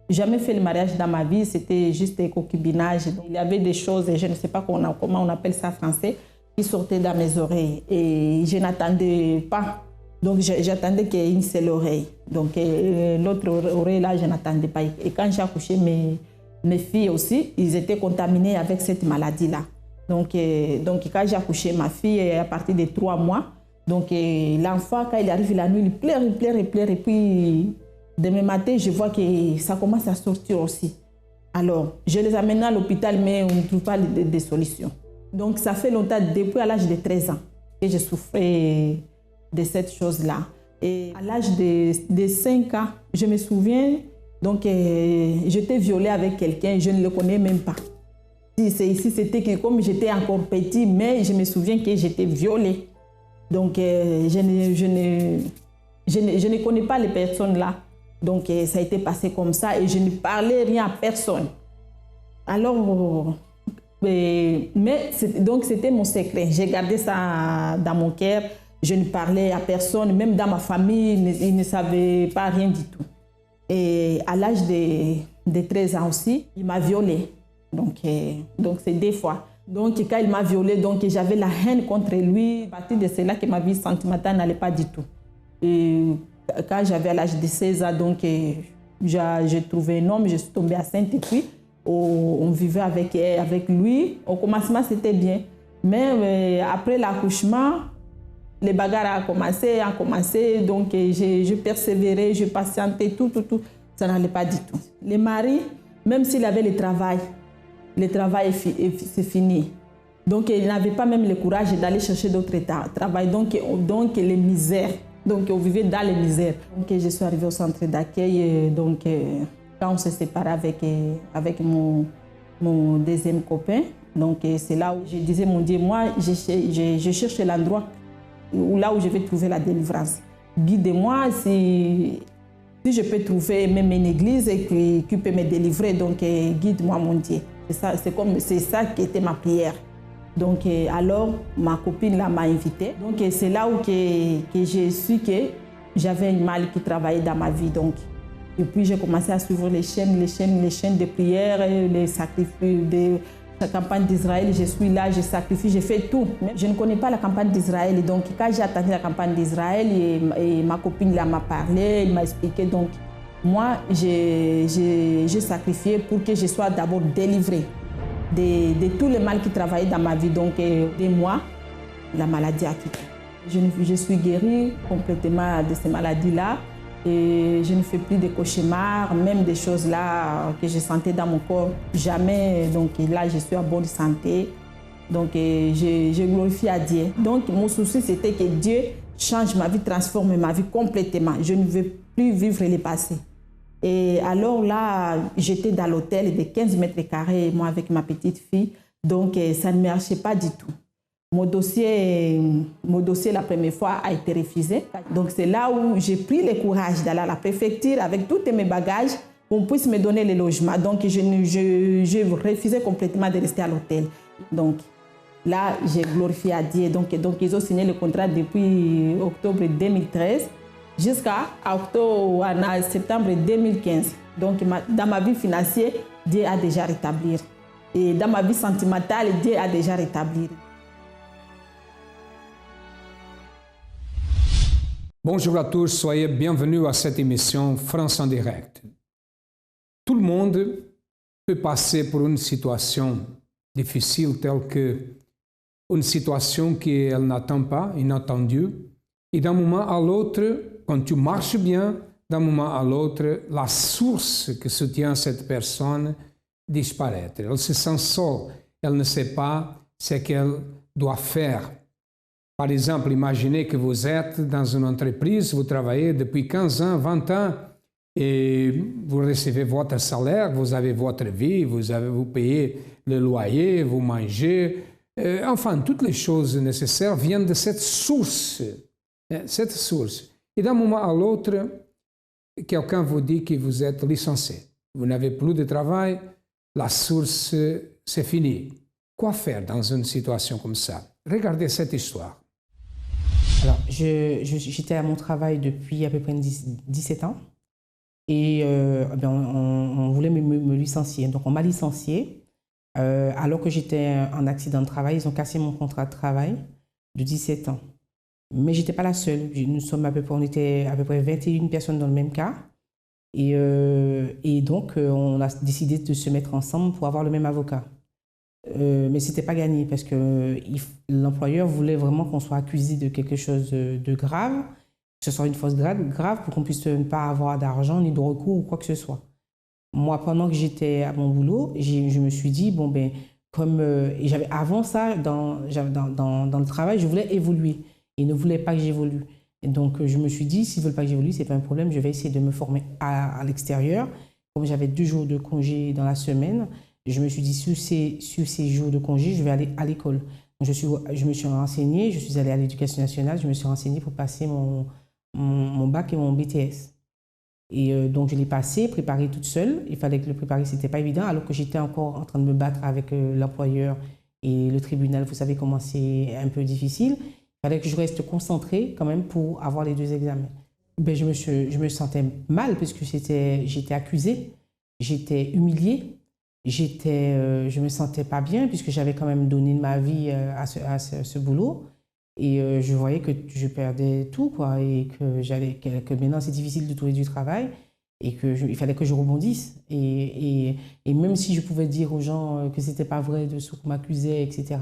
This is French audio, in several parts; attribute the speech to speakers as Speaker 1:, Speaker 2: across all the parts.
Speaker 1: jamais fait le mariage dans ma vie, c'était juste des concubinages. Donc, il y avait des choses, je ne sais pas comment on appelle ça en français, qui sortaient dans mes oreilles. Et je n'attendais pas. Donc j'attendais qu'il y ait une seule oreille. Donc l'autre oreille là, je n'attendais pas. Et quand j'ai accouché, mes filles aussi, ils étaient contaminés avec cette maladie-là. Donc quand j'ai accouché ma fille, à partir de 3 mois, donc l'enfant, quand il arrive la nuit, il pleure, il pleure, il pleure. Et puis demain matin, je vois que ça commence à sortir aussi. Alors, je les amène à l'hôpital, mais on ne trouve pas de solution. Donc ça fait longtemps, depuis à l'âge de 13 ans, que je souffrais de cette chose-là. Et à l'âge de 5 ans, je me souviens, donc j'étais violée avec quelqu'un, je ne le connais même pas. Ici, c'était que comme j'étais encore petit, mais je me souviens que j'étais violée. Donc je ne connais pas les personnes là. Donc ça a été passé comme ça et je ne parlais rien à personne. Alors, donc c'était mon secret. J'ai gardé ça dans mon cœur. Je ne parlais à personne, même dans ma famille, ils ne savaient pas rien du tout. Et à l'âge de 13 ans aussi, il m'a violée. Donc c'est 2 fois. Donc quand il m'a violée, donc j'avais la haine contre lui. À partir de cela que ma vie sentimentale n'allait pas du tout. Et quand j'avais à l'âge de 16 ans, donc j'ai trouvé un homme, je suis tombée enceinte et puis on vivait avec lui. Au commencement, c'était bien. Mais après l'accouchement, les bagarres ont commencé, donc je persévérais, je patientais, tout, ça n'allait pas du tout. Le mari, même s'il avait le travail c'est fini. Donc il n'avait pas même le courage d'aller chercher d'autres travail, donc les misères, donc on vivait dans les misères. Donc je suis arrivée au centre d'accueil, donc quand on s'est séparé avec mon deuxième copain, donc c'est là où je disais, mon Dieu, moi je cherche l'endroit là où je vais trouver la délivrance. Guide-moi si je peux trouver même une église qui peut me délivrer, donc guide-moi mon Dieu. C'est ça qui était ma prière. Donc alors ma copine là m'a invitée. Donc c'est là où que j'ai su que j'avais un mal qui travaillait dans ma vie. Donc. Et puis j'ai commencé à suivre les chaînes de prière, les sacrifices de la campagne d'Israël. Je suis là, je sacrifie, je fais tout. Mais je ne connais pas la campagne d'Israël. Donc quand j'ai attendu la campagne d'Israël, et ma copine là m'a parlé, elle m'a expliqué. Donc moi, j'ai sacrifié pour que je sois d'abord délivrée de tout le mal qui travaillait dans ma vie. Donc de moi, la maladie a quitté. Je suis guérie complètement de ces maladies-là. Et je ne fais plus de cauchemars, même des choses là que je sentais dans mon corps, jamais. Donc là, je suis en bonne santé. Donc je glorifie à Dieu. Donc mon souci, c'était que Dieu change ma vie, transforme ma vie complètement. Je ne veux plus vivre le passé. Et alors là, j'étais dans l'hôtel de 15 mètres carrés, moi avec ma petite fille. Donc ça ne marchait pas du tout. Mon dossier, la première fois, a été refusé. Donc, c'est là où j'ai pris le courage d'aller à la préfecture avec tous mes bagages pour qu'on puisse me donner le logement. Donc, je refusais complètement de rester à l'hôtel. Donc, là, j'ai glorifié à Dieu. Donc, ils ont signé le contrat depuis octobre 2013 jusqu'à septembre 2015. Donc, dans ma vie financière, Dieu a déjà rétabli. Et dans ma vie sentimentale, Dieu a déjà rétabli.
Speaker 2: Bonjour à tous, soyez bienvenus à cette émission France en direct. Tout le monde peut passer par une situation difficile telle que une situation qu'elle n'attend pas, inattendue. Et d'un moment à l'autre, quand tu marches bien, d'un moment à l'autre, la source qui soutient cette personne disparaît. Elle se sent seule, elle ne sait pas ce qu'elle doit faire. Par exemple, imaginez que vous êtes dans une entreprise, vous travaillez depuis 15 ans, 20 ans, et vous recevez votre salaire, vous avez votre vie, vous payez le loyer, vous mangez. Enfin, toutes les choses nécessaires viennent de cette source. Cette source. Et d'un moment à l'autre, quelqu'un vous dit que vous êtes licencié. Vous n'avez plus de travail, la source, c'est fini. Quoi faire dans une situation comme ça? Regardez cette histoire.
Speaker 3: Alors, j'étais à mon travail depuis à peu près 17 ans. Et on voulait me licencier. Donc, on m'a licencié. Alors que j'étais en accident de travail, ils ont cassé mon contrat de travail de 17 ans. Mais je n'étais pas la seule. On était à peu près 21 personnes dans le même cas. Et donc, on a décidé de se mettre ensemble pour avoir le même avocat. Mais ce n'était pas gagné parce que l'employeur voulait vraiment qu'on soit accusé de quelque chose de grave, que ce soit une fausse grave pour qu'on puisse ne pas avoir d'argent ni de recours ou quoi que ce soit. Moi, pendant que j'étais à mon boulot, je me suis dit, bon, ben, avant ça, dans le travail, je voulais évoluer. Ils ne voulaient pas que j'évolue. Et donc, je me suis dit, s'ils ne veulent pas que j'évolue, ce n'est pas un problème, je vais essayer de me former à l'extérieur. Comme j'avais 2 jours de congé dans la semaine, je me suis dit, sur ces jours de congé, je vais aller à l'école. Je me suis renseignée, je suis allée à l'Éducation nationale, je me suis renseignée pour passer mon bac et mon BTS. Et donc, je l'ai passé, préparé toute seule. Il fallait que le préparer, ce n'était pas évident, alors que j'étais encore en train de me battre avec l'employeur et le tribunal. Vous savez comment c'est un peu difficile. Il fallait que je reste concentrée quand même pour avoir les 2 examens. Ben, je me sentais mal parce que j'étais accusée, j'étais humiliée, je me sentais pas bien puisque j'avais quand même donné ma vie à ce boulot. Et je voyais que je perdais tout, quoi, et que maintenant c'est difficile de trouver du travail et qu'il fallait que je rebondisse. Et même si je pouvais dire aux gens que c'était pas vrai de ce qu'on m'accusait, etc.,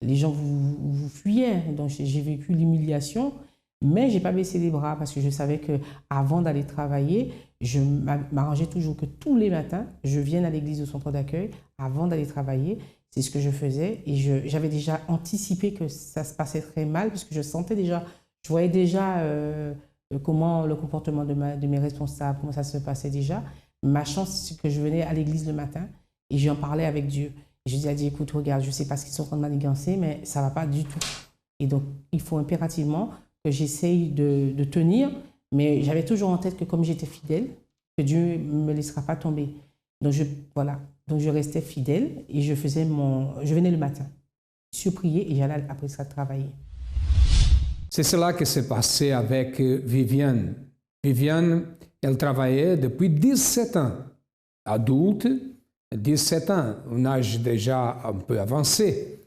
Speaker 3: les gens vous fuyaient. Donc j'ai vécu l'humiliation, mais j'ai pas baissé les bras parce que je savais que avant d'aller travailler, je m'arrangeais toujours que tous les matins, je vienne à l'église au centre d'accueil avant d'aller travailler. C'est ce que je faisais et j'avais déjà anticipé que ça se passait très mal parce que je voyais déjà comment le comportement de mes responsables, comment ça se passait déjà. Ma chance, c'est que je venais à l'église le matin et j'en parlais avec Dieu. Et je disais à Dieu, écoute, regarde, je ne sais pas ce qu'ils sont en train de manigancer, mais ça ne va pas du tout. Et donc, il faut impérativement que j'essaye de tenir, mais j'avais toujours en tête que comme j'étais fidèle, que Dieu ne me laissera pas tomber. Donc, voilà. Donc, je restais fidèle et je venais le matin, je priais et j'allais après ça travailler.
Speaker 2: C'est cela qui s'est passé avec Viviane. Viviane, elle travaillait depuis 17 ans, adulte, 17 ans, un âge déjà un peu avancé.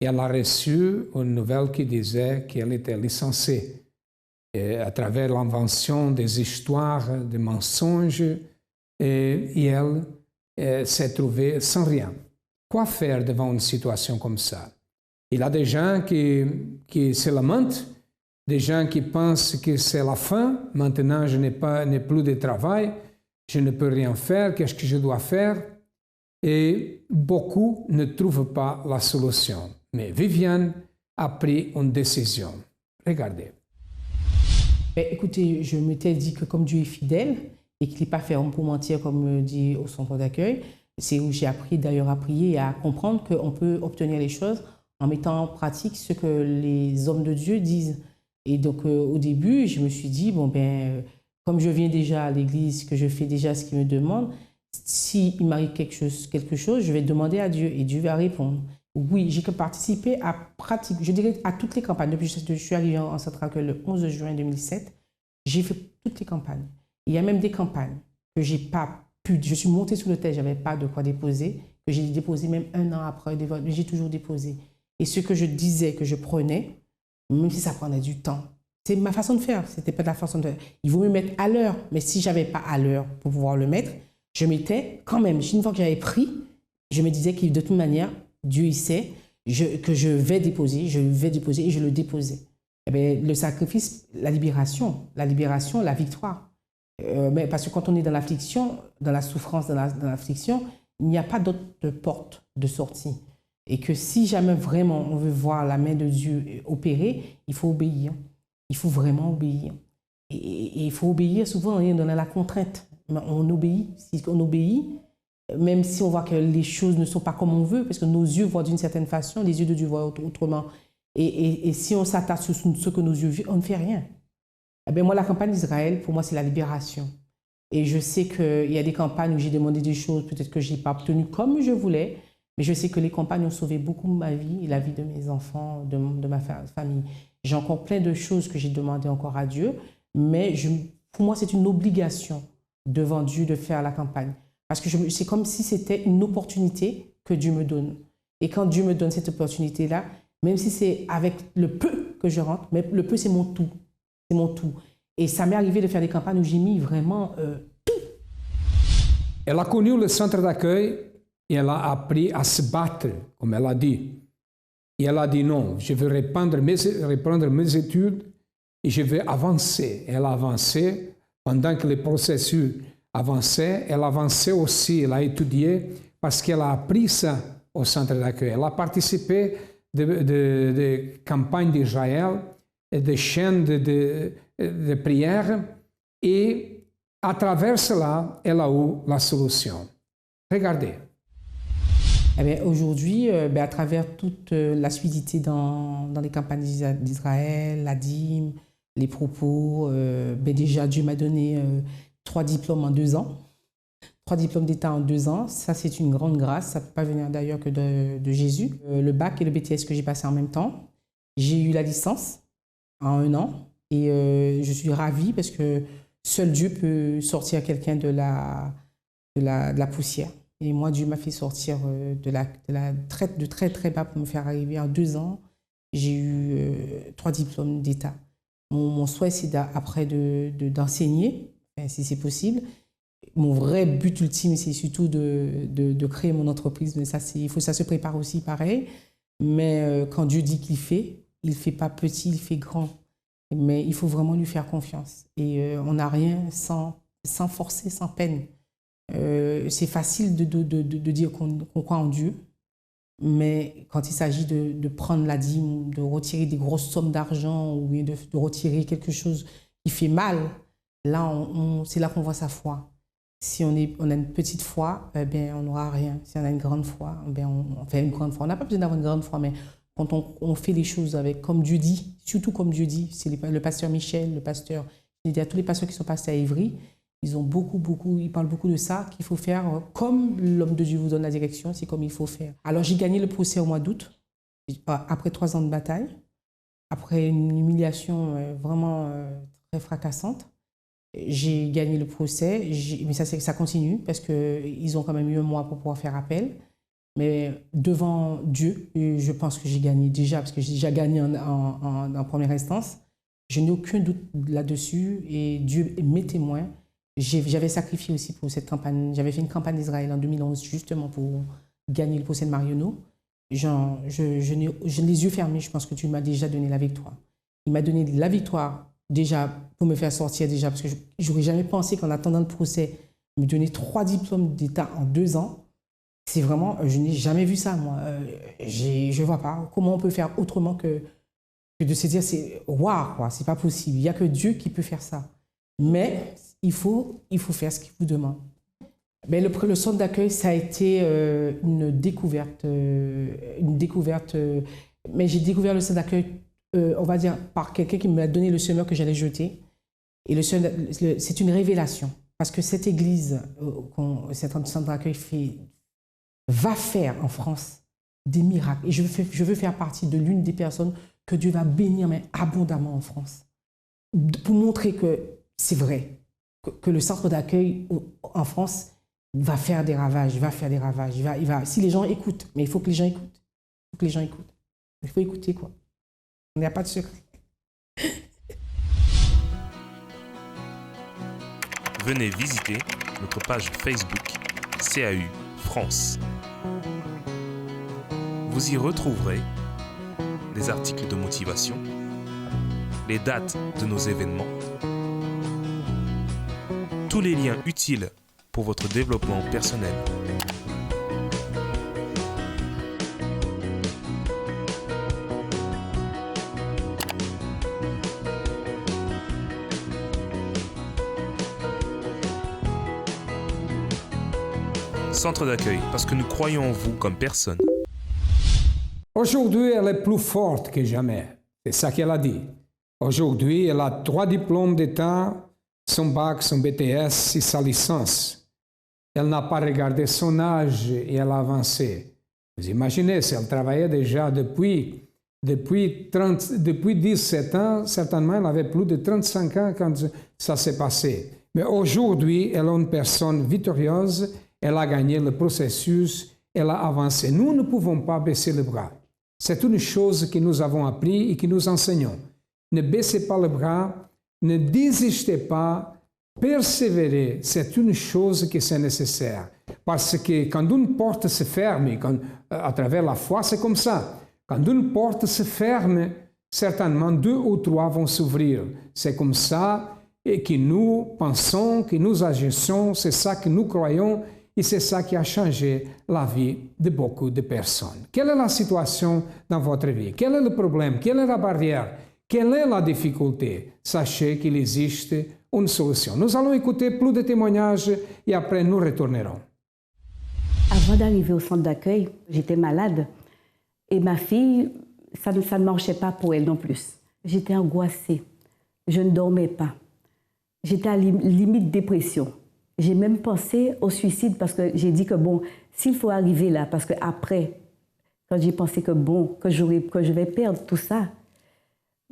Speaker 2: Et elle a reçu une nouvelle qui disait qu'elle était licenciée à travers l'invention des histoires, des mensonges, et elle s'est trouvée sans rien. Quoi faire devant une situation comme ça? Il y a des gens qui se lamentent, des gens qui pensent que c'est la fin, maintenant je n'ai plus de travail, je ne peux rien faire, qu'est-ce que je dois faire? Et beaucoup ne trouvent pas la solution. Mais Viviane a pris une décision. Regardez.
Speaker 3: Écoutez, je m'étais dit que comme Dieu est fidèle et qu'il n'est pas fait homme pour mentir, comme me dit au centre d'accueil, c'est où j'ai appris d'ailleurs à prier et à comprendre qu'on peut obtenir les choses en mettant en pratique ce que les hommes de Dieu disent. Et donc au début, je me suis dit, bon ben, comme je viens déjà à l'église, que je fais déjà ce qu'il me demande, s'il m'arrive quelque chose, je vais demander à Dieu et Dieu va répondre. Oui, j'ai participé à pratique, je dirais à toutes les campagnes. Depuis que je suis arrivée en centre d'accueil le 11 juin 2007, j'ai fait toutes les campagnes. Il y a même des campagnes que j'ai pas pu, je suis montée sur le terrain, je n'avais pas de quoi déposer, que j'ai déposé même 1 an après, mais j'ai toujours déposé. Et ce que je disais, que je prenais, même si ça prenait du temps, c'est ma façon de faire, c'était pas de la façon de faire. Il vaut me mettre à l'heure, mais si j'avais pas à l'heure pour pouvoir le mettre, je mettais quand même, une fois que j'avais pris, je me disais que de toute manière, Dieu il sait que je vais déposer et je le déposais. Eh bien, le sacrifice, la libération, la victoire. Mais parce que quand on est dans l'affliction, dans la souffrance, dans l'affliction, il n'y a pas d'autre porte de sortie. Et que si jamais vraiment on veut voir la main de Dieu opérer, il faut obéir. Il faut vraiment obéir. Et il faut obéir souvent dans la contrainte. On obéit. Si on obéit, même si on voit que les choses ne sont pas comme on veut, parce que nos yeux voient d'une certaine façon, les yeux de Dieu voient autrement. Et si on s'attache sur ce que nos yeux voient, on ne fait rien. Eh bien, moi, la campagne d'Israël, pour moi, c'est la libération. Et je sais qu'il y a des campagnes où j'ai demandé des choses, peut-être que je n'ai pas obtenues comme je voulais, mais je sais que les campagnes ont sauvé beaucoup ma vie et la vie de mes enfants, de ma famille. J'ai encore plein de choses que j'ai demandées encore à Dieu, mais pour moi, c'est une obligation devant Dieu de faire la campagne. Parce que c'est comme si c'était une opportunité que Dieu me donne. Et quand Dieu me donne cette opportunité-là, même si c'est avec le peu que je rentre, mais le peu, c'est mon tout. C'est mon tout. Et ça m'est arrivé de faire des campagnes où j'ai mis vraiment tout.
Speaker 2: Elle a connu le centre d'accueil et elle a appris à se battre, comme elle a dit. Et elle a dit non, je vais reprendre mes études et je vais avancer. Elle a avancé pendant que le processus avançait. Elle avançait aussi, elle a étudié parce qu'elle a appris ça au centre d'accueil. Elle a participé de campagnes d'Israël, de chaînes de prière et à travers cela, elle a eu la solution. Regardez.
Speaker 3: Eh bien, aujourd'hui, à travers toute l'assiduité dans les campagnes d'Israël, la dîme, les propos, déjà Dieu m'a donné 3 diplômes en 2 ans. 3 diplômes d'État en 2 ans, ça c'est une grande grâce, ça ne peut pas venir d'ailleurs que de Jésus. Le bac et le BTS que j'ai passé en même temps. J'ai eu la licence en 1 an et je suis ravie parce que seul Dieu peut sortir quelqu'un de la poussière. Et moi, Dieu m'a fait sortir de très très bas pour me faire arriver en 2 ans. J'ai eu 3 diplômes d'État. Mon souhait, c'est après d'enseigner, si c'est possible. Mon vrai but ultime, c'est surtout de créer mon entreprise. Mais ça se prépare aussi pareil. Mais quand Dieu dit qu'il fait, il ne fait pas petit, il fait grand. Mais il faut vraiment lui faire confiance. Et on n'a rien sans forcer, sans peine. C'est facile de dire qu'on croit en Dieu, mais quand il s'agit de prendre la dîme, de retirer des grosses sommes d'argent ou de retirer quelque chose qui fait mal, là, c'est là qu'on voit sa foi. Si on a une petite foi, on n'aura rien. Si on a une grande foi, on fait une grande foi. On n'a pas besoin d'avoir une grande foi, mais quand on fait les choses comme Dieu dit, surtout comme Dieu dit, c'est le pasteur Michel, le pasteur, je dis à tous les pasteurs qui sont passés à Évry, ils parlent beaucoup de ça, qu'il faut faire comme l'homme de Dieu vous donne la direction, c'est comme il faut faire. Alors j'ai gagné le procès au mois d'août, après 3 ans de bataille, après une humiliation vraiment très fracassante. J'ai gagné le procès, mais ça continue parce qu'ils ont quand même eu 1 mois pour pouvoir faire appel. Mais devant Dieu, je pense que j'ai gagné déjà, parce que j'ai déjà gagné en première instance. Je n'ai aucun doute là-dessus et Dieu est mes témoins. J'avais sacrifié aussi pour cette campagne. J'avais fait une campagne d'Israël en 2011 justement pour gagner le procès de Marionneau. Je n'ai les yeux fermés, je pense que tu m'as déjà donné la victoire. Il m'a donné la victoire déjà pour me faire sortir déjà, parce que je n'aurais jamais pensé qu'en attendant le procès, me donner 3 diplômes d'État en 2 ans, c'est vraiment, je n'ai jamais vu ça moi. Je ne vois pas comment on peut faire autrement que de se dire c'est waouh, quoi, c'est pas possible. Il n'y a que Dieu qui peut faire ça. Mais il faut faire ce qu'il vous demande. Mais le centre d'accueil, ça a été une découverte. Mais j'ai découvert le centre d'accueil, on va dire, par quelqu'un qui m'a donné le semeur que j'allais jeter. Et c'est une révélation. Parce que cette église, cet centre d'accueil va faire en France des miracles. Et je veux faire partie de l'une des personnes que Dieu va bénir, mais abondamment en France. Pour montrer que c'est vrai, que le centre d'accueil en France va faire des ravages, si les gens écoutent, mais il faut que les gens écoutent. Il faut écouter, quoi. Il n'y a pas de secret.
Speaker 4: Venez visiter notre page Facebook CAU France. Vous y retrouverez les articles de motivation, les dates de nos événements, tous les liens utiles pour votre développement personnel. Centre d'accueil, parce que nous croyons en vous comme personne.
Speaker 2: Aujourd'hui, elle est plus forte que jamais. C'est ça qu'elle a dit. Aujourd'hui, elle a 3 diplômes d'État, son bac, son BTS et sa licence. Elle n'a pas regardé son âge et elle a avancé. Vous imaginez, si elle travaillait déjà depuis 17 ans, certainement elle avait plus de 35 ans quand ça s'est passé. Mais aujourd'hui, elle est une personne victorieuse, elle a gagné le processus, elle a avancé. Nous ne pouvons pas baisser les bras. C'est une chose que nous avons appris et que nous enseignons. Ne baissez pas les bras, ne désistez pas, persévérez. C'est une chose que c'est nécessaire. Parce que quand une porte se ferme, à travers la foi, c'est comme ça. Quand une porte se ferme, certainement 2 ou 3 vont s'ouvrir. C'est comme ça et que nous pensons, que nous agissons, c'est ça que nous croyons et c'est ça qui a changé la vie de beaucoup de personnes. Quelle est la situation dans votre vie? Quel est le problème? Quelle est la barrière? Quelle est la difficulté? Sachez qu'il existe une solution. Nous allons écouter plus de témoignages et après nous retournerons.
Speaker 5: Avant d'arriver au centre d'accueil, j'étais malade et ma fille, ça ne marchait pas pour elle non plus. J'étais angoissée, je ne dormais pas. J'étais à limite dépression. J'ai même pensé au suicide parce que j'ai dit que bon, s'il faut arriver là, parce qu'après, quand j'ai pensé que bon, que je vais perdre tout ça,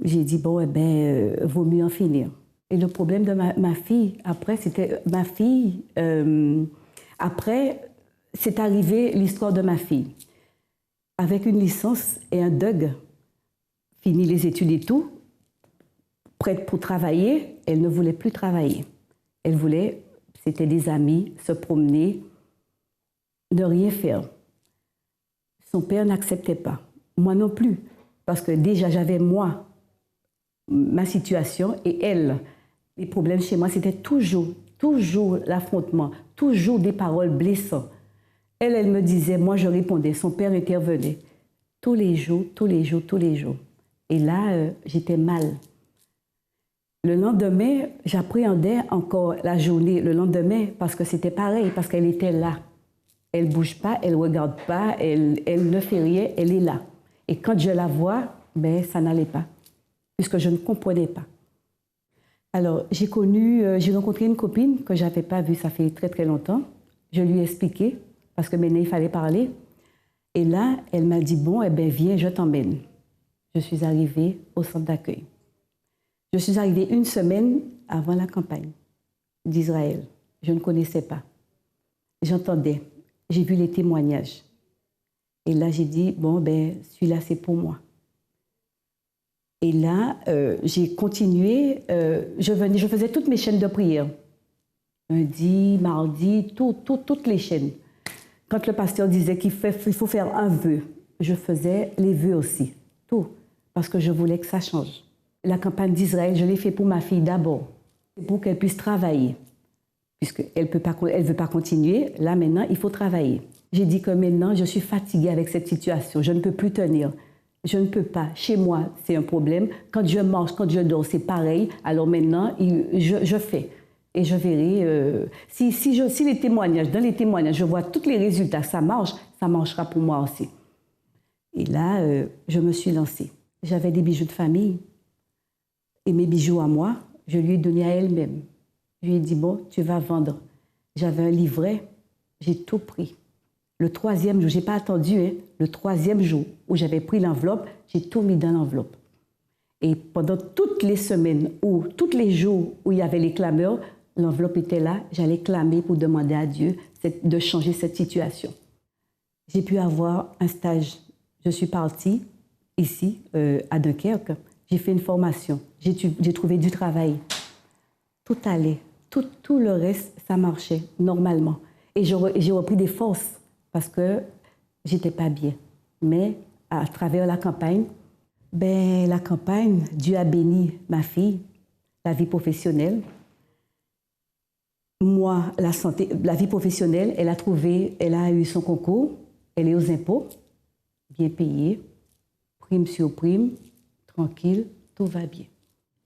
Speaker 5: j'ai dit bon, eh ben, vaut mieux en finir. Et le problème de ma fille, après, c'était ma fille, après, c'est arrivé l'histoire de ma fille. Avec une licence et un DUG, fini les études et tout, prête pour travailler, elle ne voulait plus travailler. Elle voulait, c'était des amis, se promener, ne rien faire. Son père n'acceptait pas. Moi non plus, parce que déjà j'avais moi, ma situation et elle. Les problèmes chez moi, c'était toujours l'affrontement, toujours des paroles blessantes. Elle me disait, moi je répondais, son père intervenait. Tous les jours. Et là, j'étais mal. Le lendemain, j'appréhendais encore la journée, le lendemain, parce que c'était pareil, parce qu'elle était là. Elle ne bouge pas, elle ne regarde pas, elle ne fait rien, elle est là. Et quand je la vois, ben, ça n'allait pas, puisque je ne comprenais pas. Alors, j'ai rencontré une copine que je n'avais pas vue, ça fait très très longtemps. Je lui ai expliqué, parce que maintenant il fallait parler. Et là, elle m'a dit, bon, eh bien, viens, je t'emmène. Je suis arrivée au centre d'accueil. Je suis arrivée 1 semaine avant la campagne d'Israël. Je ne connaissais pas. J'entendais, j'ai vu les témoignages. Et là, j'ai dit, bon, ben, celui-là, c'est pour moi. Et là, j'ai continué, je faisais toutes mes chaînes de prière. Lundi, mardi, toutes les chaînes. Quand le pasteur disait qu'il faut faire un vœu, je faisais les vœux aussi, tout, parce que je voulais que ça change. La campagne d'Israël, je l'ai fait pour ma fille d'abord, pour qu'elle puisse travailler, puisqu'elle ne veut pas continuer. Là, maintenant, il faut travailler. J'ai dit que maintenant, je suis fatiguée avec cette situation, je ne peux plus tenir. Je ne peux pas. Chez moi, c'est un problème. Quand je mange, quand je dors, c'est pareil. Alors maintenant, je fais. Et je verrai, si les témoignages, dans les témoignages, je vois tous les résultats, ça marche, ça marchera pour moi aussi. Et là, je me suis lancée. J'avais des bijoux de famille. Et mes bijoux à moi, je lui ai donné à elle-même. Je lui ai dit, bon, tu vas vendre. J'avais un livret, j'ai tout pris. Le 3e jour, je n'ai pas attendu, hein, le 3e jour où j'avais pris l'enveloppe, j'ai tout mis dans l'enveloppe. Et pendant toutes les semaines ou tous les jours où il y avait les clameurs, l'enveloppe était là, j'allais clamer pour demander à Dieu de changer cette situation. J'ai pu avoir un stage. Je suis partie ici, à Dunkerque. J'ai fait une formation. J'ai trouvé du travail. Tout allait. Tout le reste, ça marchait normalement. Et j'ai repris des forces parce que j'étais pas bien. Mais à travers la campagne, la campagne, Dieu a béni ma fille, la vie professionnelle. Moi, la santé, la vie professionnelle, elle a eu son concours, elle est aux impôts, bien payée, prime sur prime, tranquille, tout va bien.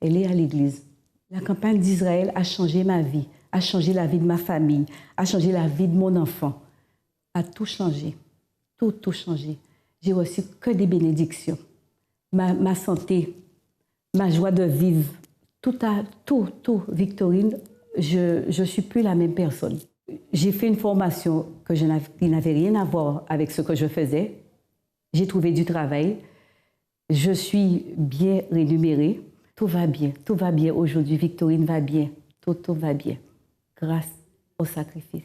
Speaker 5: Elle est à l'église. La campagne d'Israël a changé ma vie, a changé la vie de ma famille, a changé la vie de mon enfant, a tout changé, tout changé. J'ai reçu que des bénédictions. Ma santé, ma joie de vivre, tout, Victorine, je ne suis plus la même personne. J'ai fait une formation qui n'avait rien à voir avec ce que je faisais. J'ai trouvé du travail. Je suis bien rémunérée. Tout va bien aujourd'hui. Victorine va bien. tout va bien, grâce au sacrifice.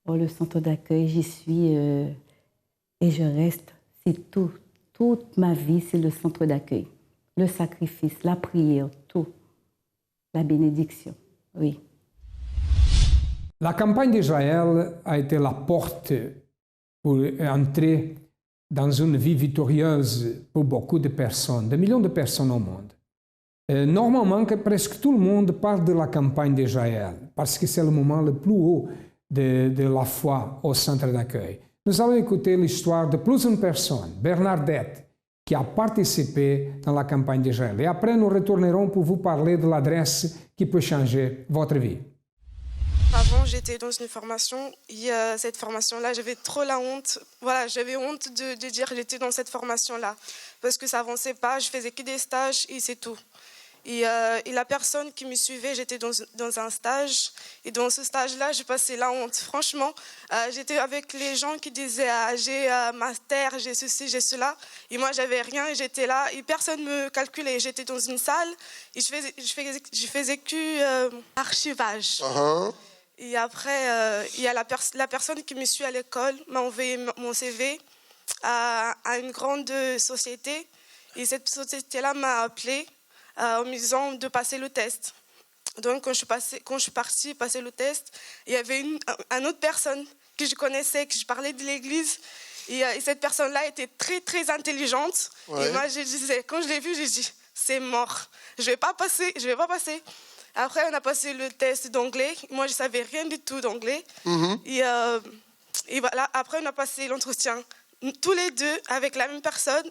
Speaker 5: Pour le centre d'accueil, j'y suis et je reste. C'est tout. Toute ma vie, c'est le centre d'accueil. Le sacrifice, la prière, tout. La bénédiction, oui.
Speaker 2: La campagne d'Israël a été la porte pour entrer dans une vie victorieuse pour beaucoup de personnes, des millions de personnes au monde. Normalement, presque tout le monde parle de la campagne d'Israël, parce que c'est le moment le plus haut de la foi au centre d'accueil. Nous allons écouter l'histoire de plusieurs personnes, Bernadette, qui a participé dans la campagne d'Israël. Et après, nous retournerons pour vous parler de l'adresse qui peut changer votre vie.
Speaker 6: Avant, j'étais dans une formation. Cette formation-là, j'avais trop la honte. Voilà, j'avais honte de dire que j'étais dans cette formation-là. Parce que ça n'avançait pas, je faisais que des stages et c'est tout. Et la personne qui me suivait, j'étais dans un stage. Et dans ce stage-là, j'ai passé la honte. Franchement, j'étais avec les gens qui disaient j'ai master, j'ai ceci, j'ai cela. Et moi, j'avais rien et j'étais là. Et personne ne me calculait. J'étais dans une salle et je faisais que archivage. Et après, il y a la personne qui me suit à l'école, m'a envoyé mon CV à une grande société. Et cette société-là m'a appelée en me disant de passer le test. Donc, quand je suis partie passer le test, il y avait une autre personne que je connaissais, que je parlais de l'église. Et cette personne-là était très, très intelligente. Ouais. Et moi, quand je l'ai vue, j'ai dit, c'est mort. Je ne vais pas passer. Après, on a passé le test d'anglais. Moi, je ne savais rien du tout d'anglais. Et voilà, après, on a passé l'entretien. Tous les deux, avec la même personne.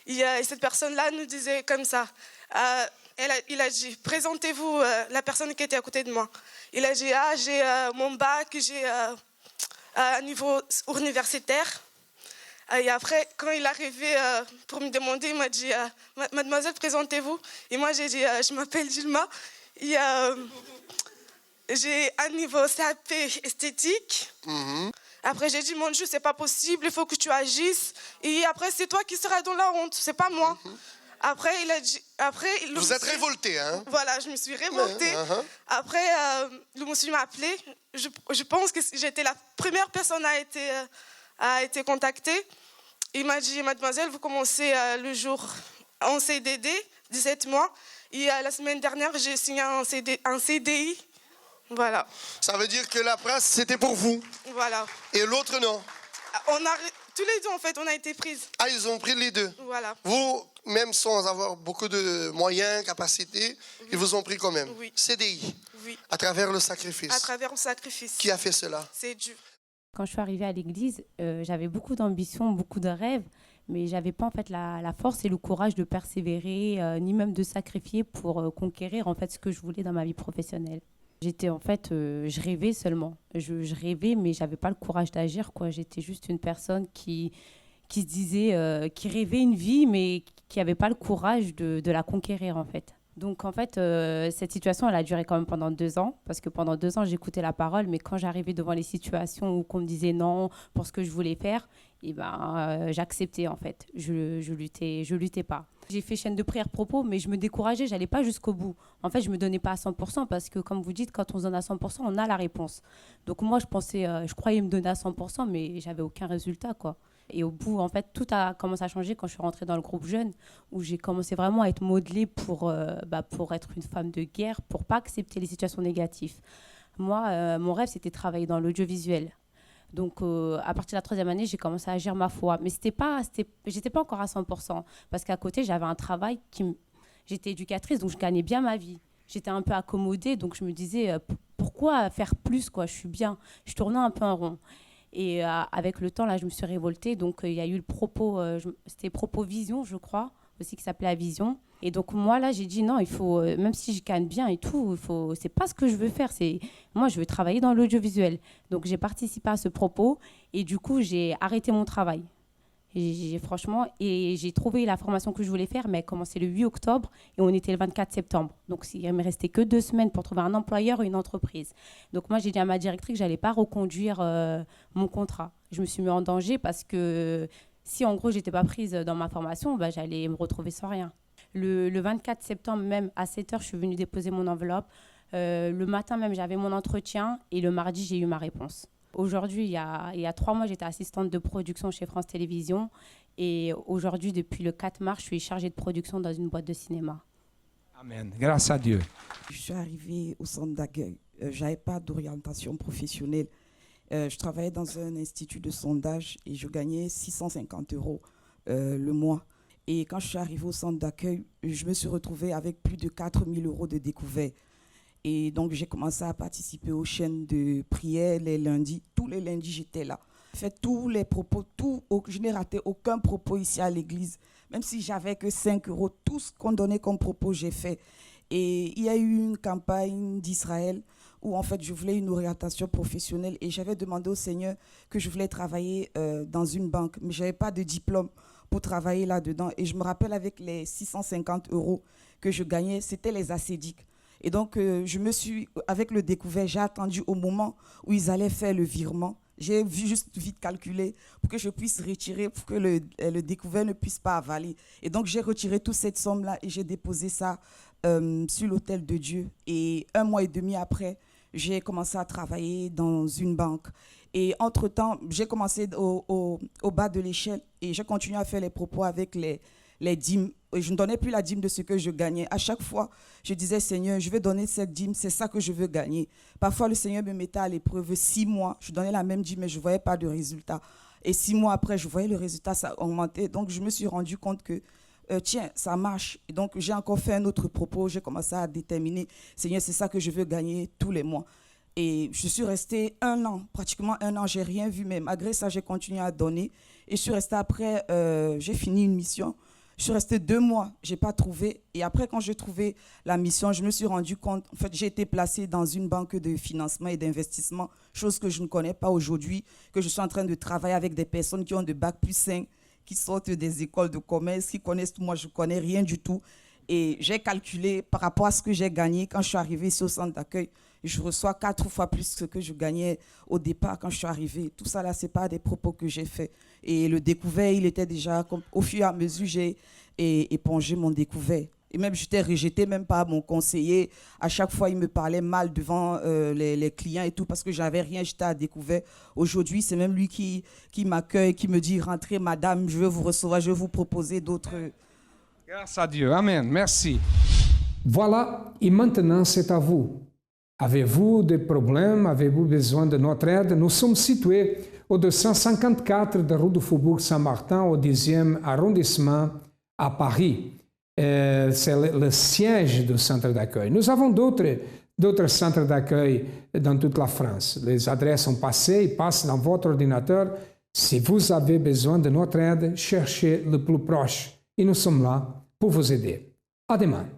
Speaker 6: Et cette personne-là nous disait comme ça. Il a dit, présentez-vous, la personne qui était à côté de moi. Il a dit, j'ai mon bac, j'ai un niveau universitaire. Et après, quand il est arrivé pour me demander, il m'a dit, mademoiselle, présentez-vous. Et moi, j'ai dit, je m'appelle Gilma. Et j'ai un niveau CAP esthétique. Après, j'ai dit, mon Dieu, c'est pas possible, il faut que tu agisses. Et après, c'est toi qui seras dans la honte, c'est pas moi. Après, il a dit... Vous êtes révolté, hein? Voilà, je me suis révoltée. Après, le monsieur m'a appelé. Je pense que j'étais la première personne à être contactée. Il m'a dit, mademoiselle, vous commencez le jour en CDD, 17 mois. Et la semaine dernière, j'ai signé un CDI. Voilà. Ça veut dire que la place, c'était pour vous. Voilà. Et l'autre, non? Tous les deux, en fait, on a été prises. Ah, ils ont pris les deux. Voilà. Vous, même sans avoir beaucoup de moyens, capacités, ils vous ont pris quand même. Oui. CDI. Oui. À travers le sacrifice. À travers le sacrifice. Qui a fait cela? C'est Dieu.
Speaker 7: Quand je suis arrivée à l'église, j'avais beaucoup d'ambition, beaucoup de rêves, mais j'avais pas en fait la force et le courage de persévérer, ni même de sacrifier pour conquérir en fait ce que je voulais dans ma vie professionnelle. J'étais en fait, je rêvais seulement. Je rêvais, mais j'avais pas le courage d'agir, quoi. J'étais juste une personne qui se disait, qui rêvait une vie, mais qui avait pas le courage de la conquérir, en fait. Donc, en fait, cette situation, elle a duré quand même pendant 2 ans, parce que pendant 2 ans, j'écoutais la parole, mais quand j'arrivais devant les situations où on me disait non pour ce que je voulais faire, et j'acceptais, en fait. Je luttais pas. J'ai fait chaîne de prière propos, mais je me décourageais, j'allais pas jusqu'au bout. En fait, je me donnais pas à 100%, parce que, comme vous dites, quand on se donne à 100%, on a la réponse. Donc, moi, je croyais me donner à 100%, mais j'avais aucun résultat, quoi. Et au bout, en fait, tout a commencé à changer quand je suis rentrée dans le groupe jeune, où j'ai commencé vraiment à être modelée pour être une femme de guerre, pour pas accepter les situations négatives. Moi, mon rêve, c'était de travailler dans l'audiovisuel. Donc, à partir de la 3e année, j'ai commencé à agir ma foi. Mais j'étais pas encore à 100%, parce qu'à côté, j'avais un travail j'étais éducatrice, donc je gagnais bien ma vie. J'étais un peu accommodée, donc je me disais, pourquoi faire plus, quoi? Je suis bien. Je tournais un peu en rond. Et avec le temps, là, je me suis révoltée. Donc, il y a eu le propos, c'était Propos Vision, je crois, aussi, qui s'appelait La Vision. Et donc, moi, là, j'ai dit non, il faut, même si je gagne bien et tout, c'est pas ce que je veux faire. Moi, je veux travailler dans l'audiovisuel. Donc, j'ai participé à ce propos et du coup, j'ai arrêté mon travail. Franchement, j'ai trouvé la formation que je voulais faire, mais elle commençait le 8 octobre et on était le 24 septembre. Donc, il ne me restait que 2 semaines pour trouver un employeur ou une entreprise. Donc, moi, j'ai dit à ma directrice que je n'allais pas reconduire mon contrat. Je me suis mis en danger parce que si, en gros, je n'étais pas prise dans ma formation, j'allais me retrouver sans rien. Le 24 septembre, même à 7h, je suis venue déposer mon enveloppe. Le matin même, j'avais mon entretien et le mardi, j'ai eu ma réponse. Aujourd'hui, il y a 3 mois, j'étais assistante de production chez France Télévisions. Et aujourd'hui, depuis le 4 mars, je suis chargée de production dans une boîte de cinéma.
Speaker 2: Amen. Grâce à Dieu.
Speaker 8: Je suis arrivée au centre d'accueil. Je n'avais pas d'orientation professionnelle. Je travaillais dans un institut de sondage et je gagnais 650 € le mois. Et quand je suis arrivée au centre d'accueil, je me suis retrouvée avec plus de 4 000 € de découvert. Et donc, j'ai commencé à participer aux chaînes de prière les lundis. Tous les lundis, j'étais là. J'ai fait tous les propos, je n'ai raté aucun propos ici à l'église. Même si j'avais que 5 €, tout ce qu'on donnait comme propos, j'ai fait. Et il y a eu une campagne d'Israël où en fait je voulais une orientation professionnelle et j'avais demandé au Seigneur que je voulais travailler dans une banque, mais je n'avais pas de diplôme pour travailler là-dedans. Et je me rappelle avec les 650 € que je gagnais, c'était les acédiques. Et donc, avec le découvert, j'ai attendu au moment où ils allaient faire le virement. J'ai juste vite calculé pour que je puisse retirer, pour que le découvert ne puisse pas avaler. Et donc, j'ai retiré toute cette somme-là et j'ai déposé ça sur l'autel de Dieu. Et 1 mois et demi après, j'ai commencé à travailler dans une banque. Et entre-temps, j'ai commencé au bas de l'échelle et j'ai continué à faire les propos avec les dîmes. Et je ne donnais plus la dîme de ce que je gagnais. À chaque fois, je disais, Seigneur, je vais donner cette dîme, c'est ça que je veux gagner. Parfois, le Seigneur me mettait à l'épreuve. 6 mois, je donnais la même dîme, mais je ne voyais pas de résultat. Et 6 mois après, je voyais le résultat, ça augmentait. Donc, je me suis rendu compte que, tiens, ça marche. Et donc, j'ai encore fait un autre propos. J'ai commencé à déterminer, Seigneur, c'est ça que je veux gagner tous les mois. Et je suis restée 1 an, pratiquement 1 an, je n'ai rien vu, mais malgré ça, j'ai continué à donner. Et je suis restée après, j'ai fini une mission. Je suis restée 2 mois, je n'ai pas trouvé. Et après, quand j'ai trouvé la mission, je me suis rendu compte, en fait, j'ai été placée dans une banque de financement et d'investissement, chose que je ne connais pas aujourd'hui, que je suis en train de travailler avec des personnes qui ont de bac plus 5, qui sortent des écoles de commerce, qui connaissent tout. Moi, je ne connais rien du tout. Et j'ai calculé par rapport à ce que j'ai gagné quand je suis arrivée ici au centre d'accueil. Je reçois 4 fois plus que ce que je gagnais au départ quand je suis arrivée. Tout ça, là, ce n'est pas des propos que j'ai faits. Et le découvert, il était déjà, au fur et à mesure, j'ai épongé mon découvert. Et même, j'étais rejetée même par mon conseiller. À chaque fois, il me parlait mal devant les clients et tout parce que je n'avais rien, j'étais à découvert. Aujourd'hui, c'est même lui qui m'accueille, qui me dit « Rentrez, madame, je veux vous recevoir, je vais vous proposer d'autres... »
Speaker 2: Grâce à Dieu. Amen. Merci. Voilà, et maintenant, c'est à vous. Avez-vous des problèmes? Avez-vous besoin de notre aide? Nous sommes situés au 254 de rue du Faubourg Saint-Martin, au 10e arrondissement à Paris. C'est le siège du centre d'accueil. Nous avons d'autres centres d'accueil dans toute la France. Les adresses sont passées, ils passent dans votre ordinateur. Si vous avez besoin de notre aide, cherchez le plus proche. Et nous sommes là pour vous aider. À demain.